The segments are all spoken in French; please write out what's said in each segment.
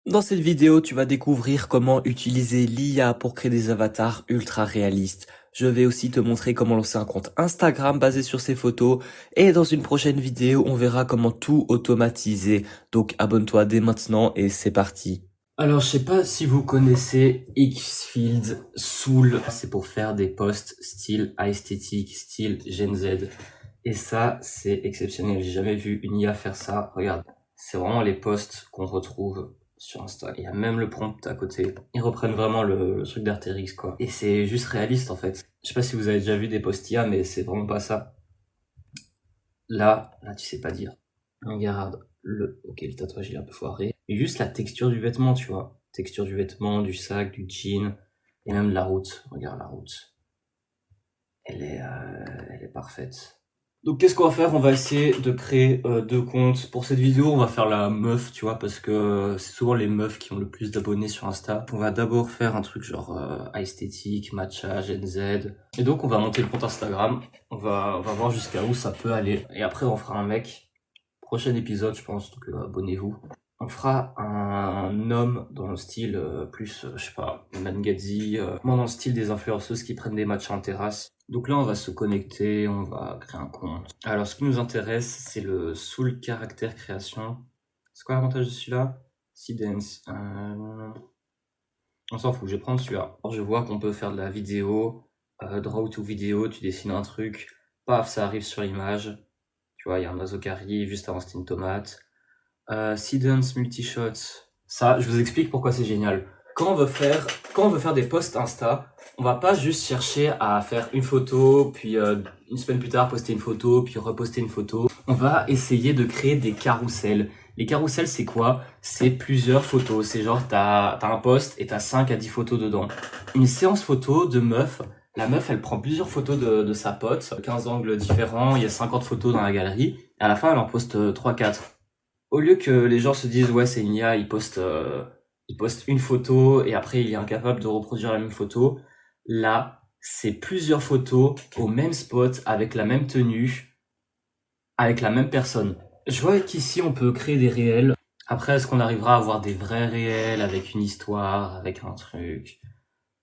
Dans cette vidéo, tu vas découvrir comment utiliser l'IA pour créer des avatars ultra réalistes. Je vais aussi te montrer comment lancer un compte Instagram basé sur ces photos. Et dans une prochaine vidéo, on verra comment tout automatiser. Donc abonne-toi dès maintenant et c'est parti. Alors, je sais pas si vous connaissez Xfield Soul. C'est pour faire des posts style esthétique, style Gen Z. Et ça, c'est exceptionnel. J'ai jamais vu une IA faire ça. Regarde, c'est vraiment les posts qu'on retrouve sur Insta. Il y a même le prompt à côté. Ils reprennent vraiment le truc d'Artérix, quoi. Et c'est juste réaliste, en fait. Je sais pas si vous avez déjà vu des posts IA, mais c'est vraiment pas ça. Là, tu sais pas dire. Regarde, ok, le tatouage, il est un peu foiré. Et juste la texture du vêtement, tu vois. Texture du vêtement, du sac, du jean. Et même de la route. Regarde la route. Elle est parfaite. Donc qu'est-ce qu'on va faire? On va essayer de créer deux comptes. Pour cette vidéo, on va faire la meuf, tu vois, parce que c'est souvent les meufs qui ont le plus d'abonnés sur Insta. On va d'abord faire un truc genre esthétique, matcha, Gen Z. Et donc on va monter le compte Instagram. On va voir jusqu'à où ça peut aller. Et après on fera un mec. Prochain épisode, je pense, donc abonnez-vous. On fera un homme dans le style plus, je sais pas, Mangazi, moi dans le style des influenceuses qui prennent des matchs en terrasse. Donc là, on va se connecter, on va créer un compte. Alors, ce qui nous intéresse, c'est le Soul Caractère Création. C'est quoi l'avantage de celui-là? Seedance. On s'en fout, je vais prendre celui-là. Alors, je vois qu'on peut faire de la vidéo, draw to vidéo, tu dessines un truc, paf, ça arrive sur l'image. Tu vois, il y a un oiseau qui arrive, juste avant c'était une tomate. Seedance Multishot. Ça, je vous explique pourquoi c'est génial. Quand on veut faire des posts Insta, on va pas juste chercher à faire une photo, puis une semaine plus tard poster une photo, puis reposter une photo. On va essayer de créer des carousels. Les carousels, c'est quoi? C'est plusieurs photos. C'est genre, t'as un post et t'as 5 à 10 photos dedans. Une séance photo de meuf. La meuf, elle prend plusieurs photos de sa pote, 15 angles différents, il y a 50 photos dans la galerie. À la fin, elle en poste 3-4. Au lieu que les gens se disent ouais c'est une IA, il poste une photo et après il est incapable de reproduire la même photo. Là, c'est plusieurs photos au même spot avec la même tenue, avec la même personne. Je vois qu'ici on peut créer des réels. Après, est-ce qu'on arrivera à avoir des vrais réels avec une histoire, avec un truc?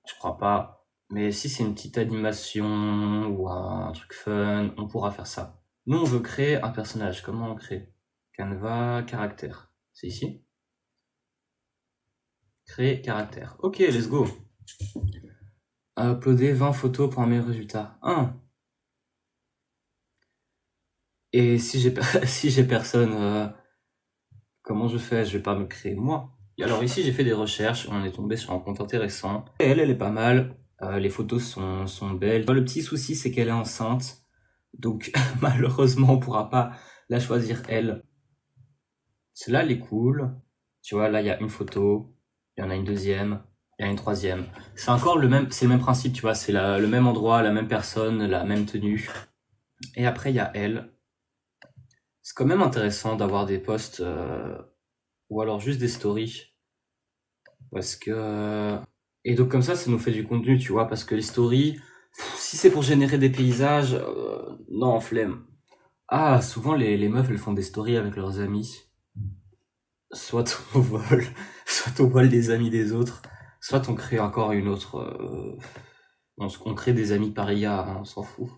Je crois pas. Mais si c'est une petite animation ou un truc fun, on pourra faire ça. Nous, on veut créer un personnage. Comment on crée? Canva, caractère. C'est ici? Créer caractère. Ok, let's go. Uploader 20 photos pour un meilleur résultat. 1. Et si j'ai si j'ai personne, comment je fais? Je vais pas me créer moi. Et alors ici, j'ai fait des recherches. On est tombé sur un compte intéressant. Et elle est pas mal. Les photos sont belles. Le petit souci, c'est qu'elle est enceinte. Donc malheureusement, on pourra pas la choisir elle. Celle-là, elle est cool. Tu vois, là, il y a une photo. Il y en a une deuxième. Il y a une troisième. C'est encore c'est le même principe, tu vois. C'est le même endroit, la même personne, la même tenue. Et après, il y a elle. C'est quand même intéressant d'avoir des posts ou alors juste des stories. Parce que... Et donc comme ça nous fait du contenu, tu vois. Parce que les stories, si c'est pour générer des paysages, non, flemme. Ah, souvent les meufs, elles font des stories avec leurs amis. Soit on vole, soit on vole des amis des autres, soit on crée encore une autre... on crée des amis par IA, hein, on s'en fout.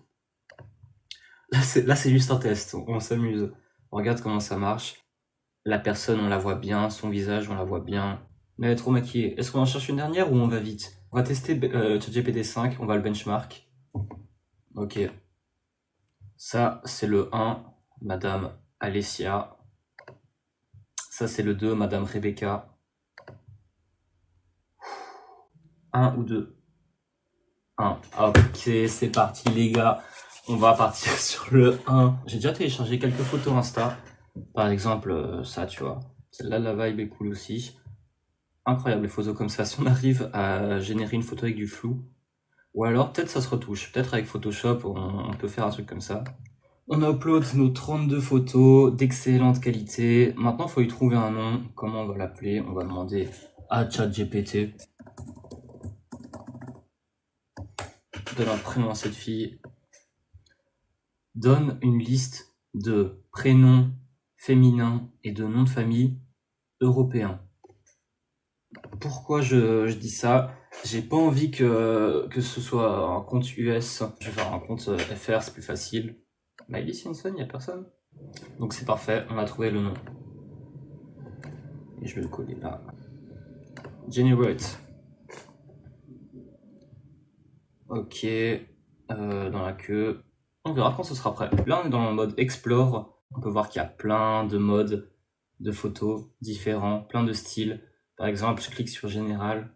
Là, c'est juste un test, on s'amuse. On regarde comment ça marche. La personne, on la voit bien, son visage, on la voit bien. Mais elle est trop maquillée. Est-ce qu'on en cherche une dernière ou on va vite? On va tester ChatGPT 5, on va le benchmark. Ok. Ça, c'est le 1, Madame Alessia. Ça, c'est le 2, Madame Rebecca. 1 ou 2? 1. Ok, c'est parti, les gars. On va partir sur le 1. J'ai déjà téléchargé quelques photos Insta. Par exemple, ça, tu vois. Celle-là, la vibe est cool aussi. Incroyable, les photos comme ça. Si on arrive à générer une photo avec du flou, ou alors peut-être ça se retouche. Peut-être avec Photoshop, on peut faire un truc comme ça. On upload nos 32 photos d'excellente qualité. Maintenant, il faut y trouver un nom. Comment on va l'appeler? On va demander à ChatGPT. Donne un prénom à cette fille. Donne une liste de prénoms féminins et de noms de famille européens. pourquoi je dis ça? J'ai pas envie que ce soit un compte US. Je vais faire un compte FR, c'est plus facile. Miley Simpson, y a personne? Donc c'est parfait, on a trouvé le nom. Et je vais le coller là. Generate. Ok. Dans la queue. On verra quand ce sera prêt. Là, on est dans le mode Explore. On peut voir qu'il y a plein de modes de photos différents, plein de styles. Par exemple, je clique sur Général.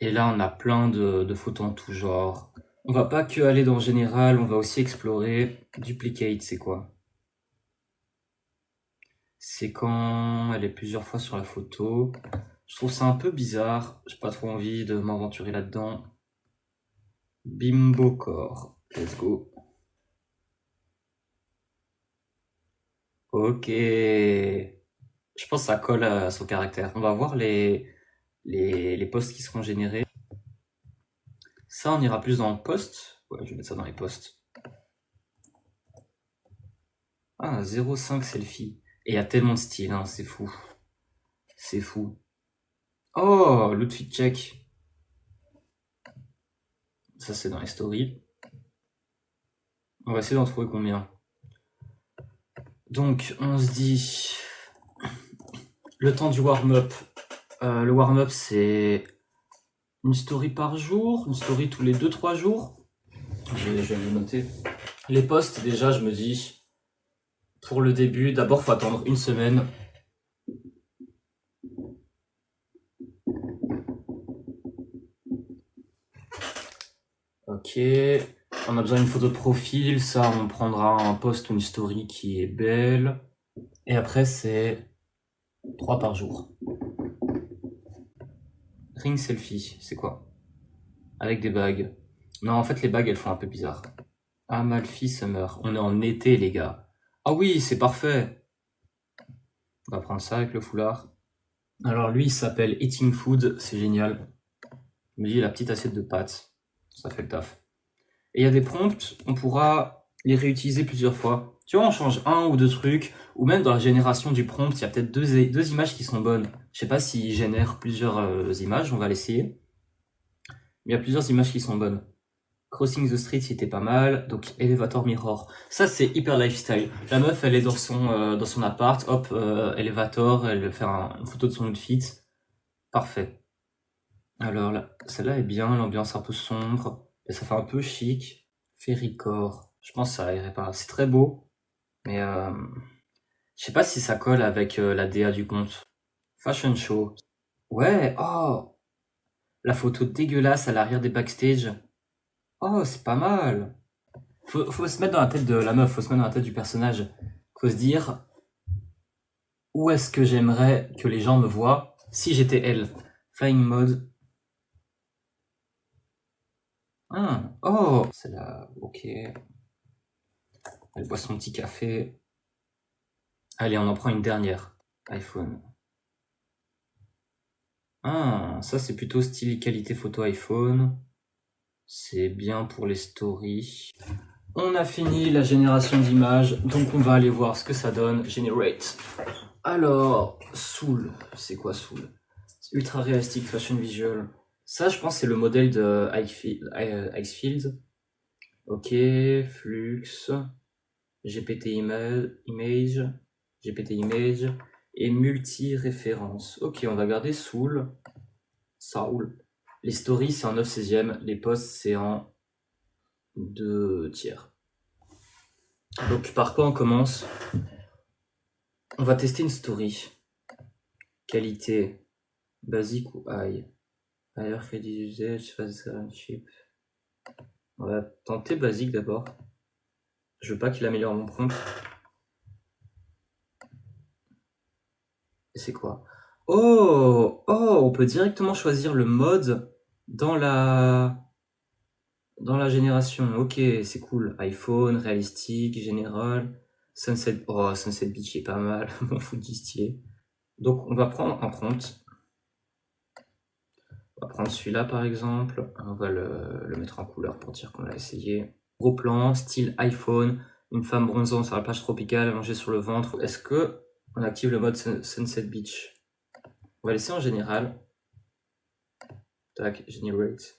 Et là, on a plein de photos en tout genre. On va pas que aller dans Général, on va aussi explorer. Duplicate, c'est quoi? C'est quand elle est plusieurs fois sur la photo. Je trouve ça un peu bizarre. J'ai pas trop envie de m'aventurer là-dedans. Bimbo Core. Let's go. Ok. Je pense que ça colle à son caractère. On va voir les posts qui seront générés. Ça, on ira plus dans le post. Ouais, je vais mettre ça dans les posts. Ah, 0,5 selfie. Et il y a tellement de style, hein, c'est fou. C'est fou. Oh, l'outfit check. Ça, c'est dans les stories. On va essayer d'en trouver combien. Donc, on se dit... Le temps du warm-up. Le warm-up, c'est une story par jour, une story tous les 2-3 jours. Je vais le noter. Les posts, déjà, je me dis, pour le début, d'abord, faut attendre une semaine. Ok. On a besoin d'une photo de profil. Ça, on prendra un post ou une story qui est belle. Et après, c'est 3 par jour. Ring selfie, c'est quoi? Avec des bagues. Non, en fait, les bagues, elles font un peu bizarre. Amalfi Summer. On est en été, les gars. Ah oui, c'est parfait. On va prendre ça avec le foulard. Alors lui, il s'appelle Eating Food, c'est génial. Il me dit la petite assiette de pâtes. Ça fait le taf. Et il y a des prompts, on pourra les réutiliser plusieurs fois. Tu vois, on change un ou deux trucs, ou même dans la génération du prompt, il y a peut-être deux images qui sont bonnes. Je sais pas s'il génère plusieurs images, on va l'essayer. Mais il y a plusieurs images qui sont bonnes. Crossing the Street, c'était pas mal. Donc, Elevator Mirror. Ça, c'est hyper lifestyle. La meuf, elle est dans son appart. Hop, Elevator, elle veut faire une photo de son outfit. Parfait. Alors, là, celle-là est bien. L'ambiance un peu sombre. Et ça fait un peu chic. Fairycore. Je pense que ça irait pas. C'est très beau. Mais, je sais pas si ça colle avec la DA du compte. Fashion show. Ouais, oh! La photo dégueulasse à l'arrière des backstage. Oh, c'est pas mal. Faut se mettre dans la tête de la meuf, faut se mettre dans la tête du personnage. Faut se dire, où est-ce que j'aimerais que les gens me voient si j'étais elle? Flying mode. Ah, oh, c'est là, ok. Elle boit son petit café. Allez, on en prend une dernière. iPhone. Ah, ça c'est plutôt style qualité photo iPhone. C'est bien pour les stories. On a fini la génération d'images, donc on va aller voir ce que ça donne. Generate. Alors, Soul, c'est quoi Soul? Ultra réalistique fashion visual. Ça, je pense, c'est le modèle de Icefield. Ok, Flux, Image, GPT Image et multi-référence. Ok, on va garder Soul. Soul. Les stories, c'est en 9/16. Les posts, c'est en 2/3. Donc, par quoi on commence? On va tester une story. Qualité. Basique ou high? Ailleurs que des usages, face à un chip. On va tenter basique d'abord. Je veux pas qu'il améliore mon prompt. Et c'est quoi? Oh! Oh! On peut directement choisir le mode dans la génération. Ok, c'est cool. iPhone, réalistique, général. Sunset. Oh, Sunset Beach est pas mal. Mon foot stylé. Donc, on va prendre un prompt. On va prendre celui-là par exemple. On va le mettre en couleur pour dire qu'on l'a essayé. Gros plan, style iPhone. Une femme bronzante sur la plage tropicale, allongée sur le ventre. Est-ce que on active le mode Sunset Beach? On va laisser en général. Tac, generate.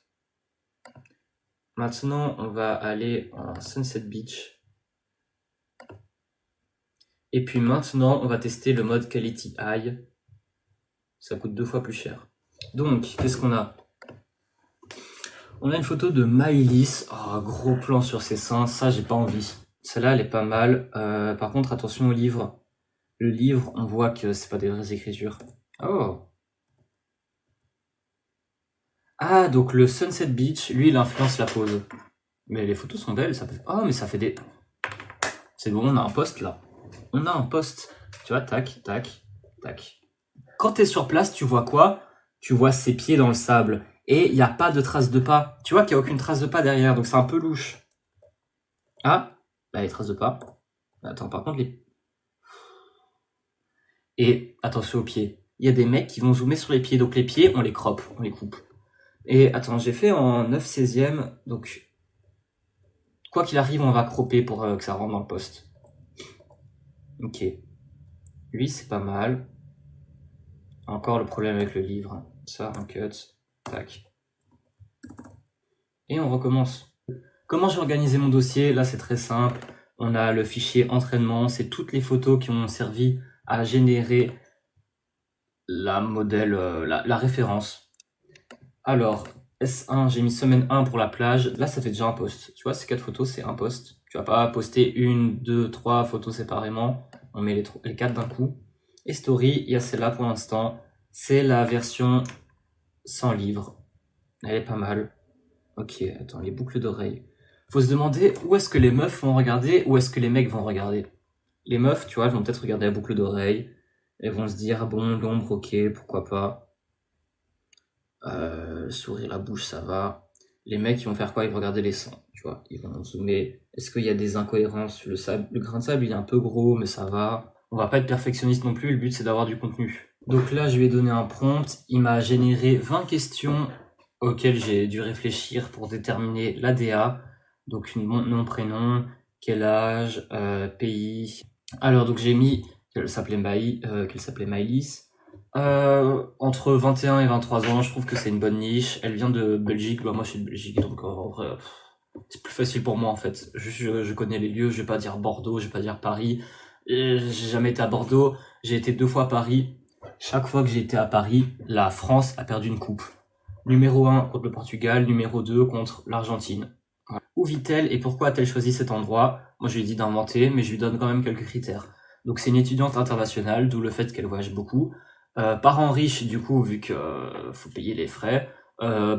Maintenant, on va aller en Sunset Beach. Et puis maintenant, on va tester le mode Quality High. Ça coûte 2 fois plus cher. Donc, qu'est-ce qu'on a? On a une photo de Maëlys. Oh, gros plan sur ses seins. Ça, j'ai pas envie. Celle-là, elle est pas mal. Par contre, attention au livre. Le livre, on voit que c'est pas des vraies écritures. Oh. Ah, donc le Sunset Beach, lui, il influence la pose. Mais les photos sont belles. Ça fait... Oh, mais ça fait des... C'est bon, on a un post là. On a un post. Tu vois, tac, tac, tac. Quand t'es sur place, tu vois quoi? Tu vois ses pieds dans le sable. Et il n'y a pas de trace de pas. Tu vois qu'il n'y a aucune trace de pas derrière, donc c'est un peu louche. Ah, là, les traces de pas. Attends, par contre, les... Et attention aux pieds. Il y a des mecs qui vont zoomer sur les pieds, donc les pieds, on les croppe, on les coupe. Et attends, j'ai fait en 9/16e, donc... Quoi qu'il arrive, on va cropper pour que ça rentre dans le poste. Ok. Lui, c'est pas mal. Encore le problème avec le livre. Ça, un cut. Tac. Et on recommence. Comment j'ai organisé mon dossier? Là, c'est très simple. On a le fichier entraînement. C'est toutes les photos qui ont servi à générer la modèle, la référence. Alors, S1, j'ai mis semaine 1 pour la plage. Là, ça fait déjà un post. Tu vois, ces 4 photos, c'est un post. Tu vas pas poster 1, 2, 3 photos séparément. On met les 4 d'un coup. Et story, il y a celle-là pour l'instant. C'est la version sans livre. Elle est pas mal. Ok, attends, les boucles d'oreilles. Faut se demander où est-ce que les meufs vont regarder, où est-ce que les mecs vont regarder. Les meufs, tu vois, elles vont peut-être regarder la boucle d'oreille. Elles vont se dire, bon, l'ombre, ok, pourquoi pas. Sourire la bouche, ça va. Les mecs, ils vont faire quoi? Ils vont regarder les seins, tu vois. Ils vont zoomer. Est-ce qu'il y a des incohérences? Le grain de sable, il est un peu gros, mais ça va. On va pas être perfectionniste non plus, le but c'est d'avoir du contenu. Donc là, je lui ai donné un prompt. Il m'a généré 20 questions auxquelles j'ai dû réfléchir pour déterminer l'ADA. Donc nom, prénom, quel âge, pays. Alors donc j'ai mis qu'elle s'appelait Maëlys. Entre 21 et 23 ans, je trouve que c'est une bonne niche. Elle vient de Belgique, bah moi je suis de Belgique, donc en vrai, c'est plus facile pour moi en fait. Je connais les lieux, je vais pas dire Bordeaux, je vais pas dire Paris. J'ai jamais été à Bordeaux, j'ai été 2 fois à Paris. Chaque fois que j'ai été à Paris, la France a perdu une coupe. Numéro 1 contre le Portugal, numéro 2 contre l'Argentine. Voilà. Où vit-elle et pourquoi a-t-elle choisi cet endroit? Moi je lui ai dit d'inventer, mais je lui donne quand même quelques critères. Donc c'est une étudiante internationale, d'où le fait qu'elle voyage beaucoup. Parents riches, du coup, vu que faut payer les frais.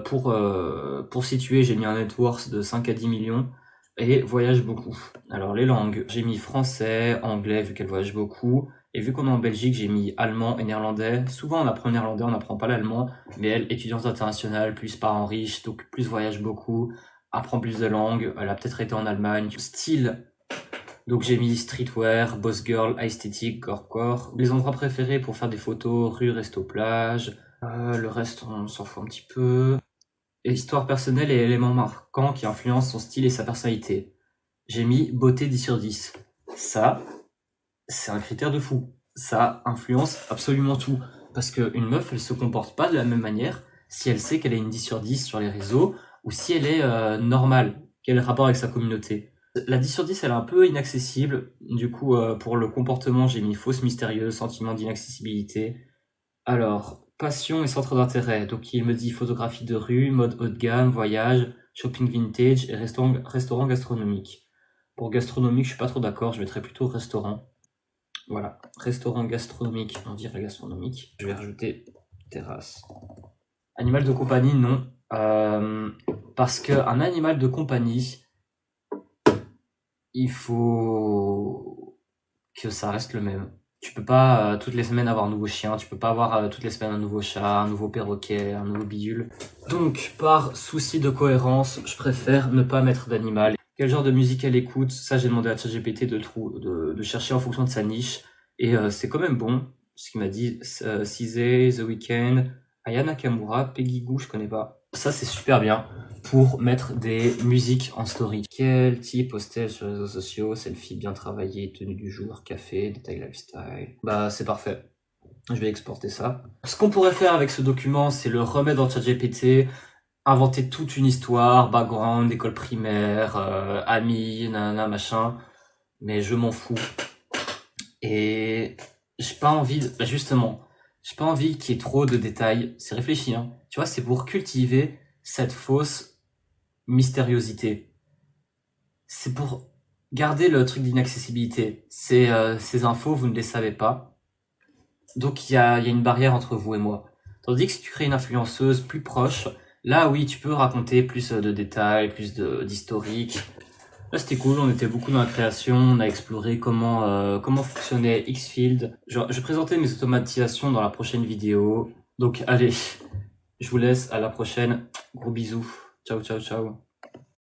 Pour situer, j'ai mis un net worth de 5 à 10 millions et voyage beaucoup. Alors les langues, j'ai mis français, anglais, vu qu'elle voyage beaucoup. Et vu qu'on est en Belgique, j'ai mis allemand et néerlandais. Souvent on apprend le néerlandais, on n'apprend pas l'allemand. Mais elle, étudiante internationale, plus parents riches, donc plus voyage beaucoup, apprend plus de langues. Elle a peut-être été en Allemagne. Style, donc j'ai mis streetwear, boss girl, esthétique, gore. Les endroits préférés pour faire des photos, rue, resto, plage. Le reste, on s'en fout un petit peu. Et histoire personnelle et éléments marquants qui influencent son style et sa personnalité. J'ai mis beauté 10 sur 10. Ça, c'est un critère de fou. Ça influence absolument tout. Parce qu'une meuf, elle se comporte pas de la même manière si elle sait qu'elle a une 10 sur 10 sur les réseaux ou si elle est normale, quel est le rapport avec sa communauté. La 10 sur 10, elle est un peu inaccessible. Du coup, pour le comportement, j'ai mis fausse mystérieuse, sentiment d'inaccessibilité. Alors, passion et centre d'intérêt. Donc, il me dit photographie de rue, mode haut de gamme, voyage, shopping vintage et restaurant gastronomique. Pour gastronomique, je suis pas trop d'accord. Je mettrais plutôt restaurant. Voilà, restaurant gastronomique, on dirait gastronomique. Je vais rajouter terrasse. Animal de compagnie, non. Parce qu'un animal de compagnie, il faut que ça reste le même. Tu peux pas toutes les semaines avoir un nouveau chien, tu peux pas avoir toutes les semaines un nouveau chat, un nouveau perroquet, un nouveau bidule. Donc, par souci de cohérence, je préfère ne pas mettre d'animal. Quel genre de musique elle écoute? Ça, j'ai demandé à ChatGPT de chercher en fonction de sa niche. Et c'est quand même bon. Ce qu'il m'a dit, Cizé, The Weeknd, Aya Nakamura, Peggy Gou, je connais pas. Ça, c'est super bien pour mettre des musiques en story. Quel type poste-t-elle sur les réseaux sociaux? Selfie bien travaillé, tenue du jour, café, détail lifestyle. Bah, c'est parfait. Je vais exporter ça. Ce qu'on pourrait faire avec ce document, c'est le remettre dans ChatGPT, inventer toute une histoire, background, école primaire, amis, nanana, machin. Mais je m'en fous. Et j'ai pas envie justement, j'ai pas envie qu'il y ait trop de détails. C'est réfléchi, hein. Tu vois, c'est pour cultiver cette fausse mystériosité. C'est pour garder le truc d'inaccessibilité. Ces infos, vous ne les savez pas. Donc il y a une barrière entre vous et moi. Tandis que si tu crées une influenceuse plus proche, là oui, tu peux raconter plus de détails, plus d'historique. Là c'était cool, on était beaucoup dans la création, on a exploré comment fonctionnait Xfield. Je présentais mes automatisations dans la prochaine vidéo. Donc allez, je vous laisse, à la prochaine. Gros bisous. Ciao, ciao, ciao.